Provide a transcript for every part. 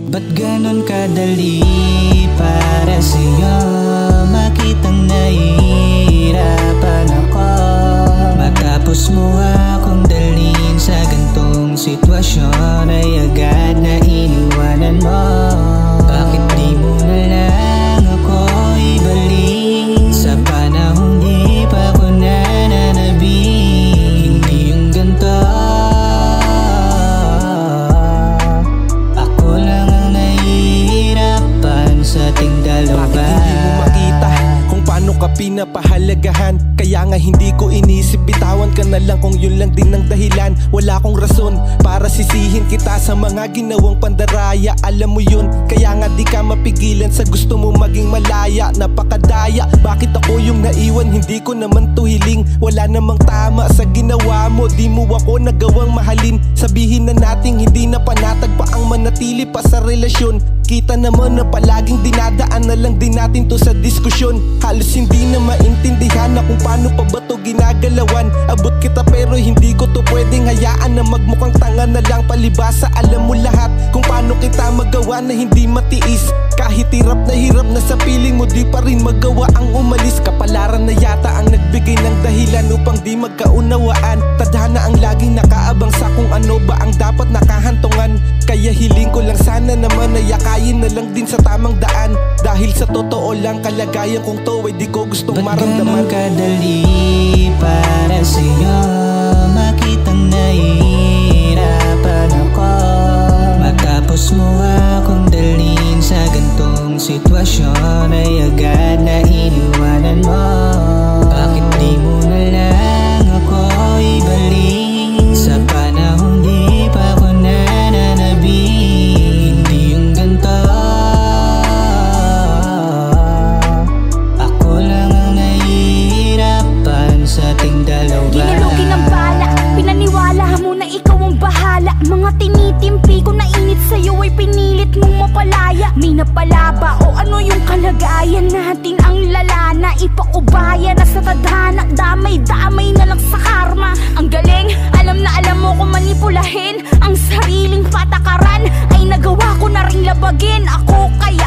Ba't ganon kadali para sa'yo makitang nahihirapan ako? Matapos mo akong dalhin sa gantong sitwasyon ay agad na iniwanan mo. Bakit di mo na lang ako ibalik sa panahong di pa ko nananabik? Hindi yung ganto, sa ating dalawa. Bakit hindi mo makita kung paano ka pinapahalagahan? Kaya nga hindi ko inisip, bitawan ka na lang kung yun lang din ang dahilan. Wala akong rason para sisihin kita sa mga ginawang pandaraya. Alam mo yun, kaya nga di ka mapigilan sa gusto mo maging malaya. Napakadaya, bakit ako yung naiwan? Hindi ko naman to hiling. Wala namang tama sa ginawa mo, di mo ako nagawang mahalin. Sabihin na nating hindi na panatag pa ang manatili pa sa relasyon. Kita naman na palaging dinadaan na lang din natin to sa diskusyon. Halos hindi na maintindihan na kung paano pa ba to ginagalawan. Abot kita pero hindi ko to pwedeng hayaan na magmukhang tanga na lang. Palibasa alam mo lahat kung paano kita magawa na hindi matiis. Kahit hirap na sa piling mo, di pa rin magawa ang umalis. Kapalaran na yata ang nagbigay ng dahilan upang di magkaunawaan. Tadhana ang laging nakaabang sa kung ano ba ang dapat nakahantungan. Kaya hiling ko lang sana naman na yakayin na lang din sa tamang daan. Dahil sa totoo lang kalagayan kong to ay di ko gustong maramdaman. Ba't ganon kadali para sa'yo makitang nahihirapan ako? Matapos mo akong dalhin sa gantong sitwasyon ay agad na iniwanan mo. Bakit di mo na lang ako ibalik sa panahong di pa ko nananabik? Hindi yung ganto, ako lang ang nahihirapan sa ating dalawa. Ginulugi ng bala, pinaniwala mo na ikaw ang bahala. Mga tinitimpi ko na init sa'yo ay pinilit mong mapalaya. May napala ba o ano yung kalagayan natin? Ang lala na ipaubaya na sa tadhana. Damay-damay na lang sa karma. Ang galing, alam na alam mo kung manipulahin. Ang sariling patakaran ay nagawa ko na ring labagin. Ako kaya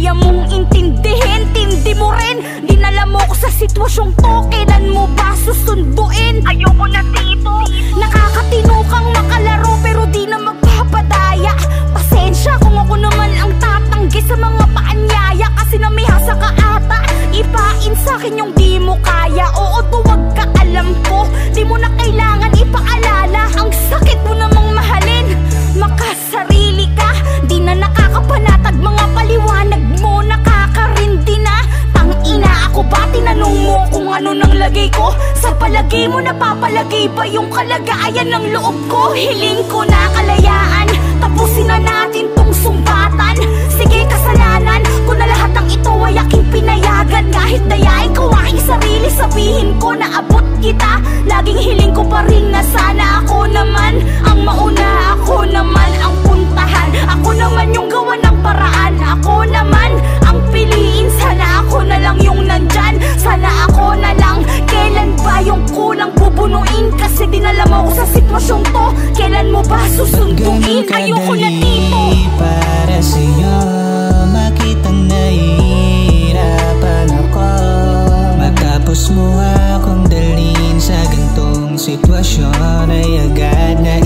mong intindihin. Tindi mo rin, dinala mo ko sa sitwasyong to. Kailan mo ba susunduin? Ayoko na dito. Nakakatino kang makalaro pero di na magpapadaya. Pasensya kung ako naman ang tatanggi sa mga paanyaya. Kasi namihasa ka ata, ipain sa'kin yung di mo kaya. Oo, tuwag ka, alam ko, di mo na kailangan ipaalala. Ang sakit mo namang mahalin, makasarili ka. Di na nakakapanatag mga paliwanag mo, nakakarindi na. Tangina, ako ba tinanong mo kung ano nang lagay ko? Sa palagay mo napapalagay ba yung kalagayan ng loob ko? Hiling ko na kalayaan, tapusin na natin tong sumbatan. Sige, kasalanan ko na lahat ng ito ay aking pinayagan. Kahit dayain ko aking sarili, sabihin ko na abot kita. Laging hiling ko pa rin na sana ako naman ang mauna, ako naman ang puntahan, ako naman yung gawa ng paraan, ako naman ang piliin. Sana ako na lang yung nandyan, sana ako na lang. Kailan ba yung kulang bubunuin? Kasi dinala mo ko sa sitwasyong to. Kailan mo ba susunduin? Ayoko na dito. Para sa'yo makitang nahihirapan ako. Matapos mo akong dalhin sa gantong sitwasyon ay agad na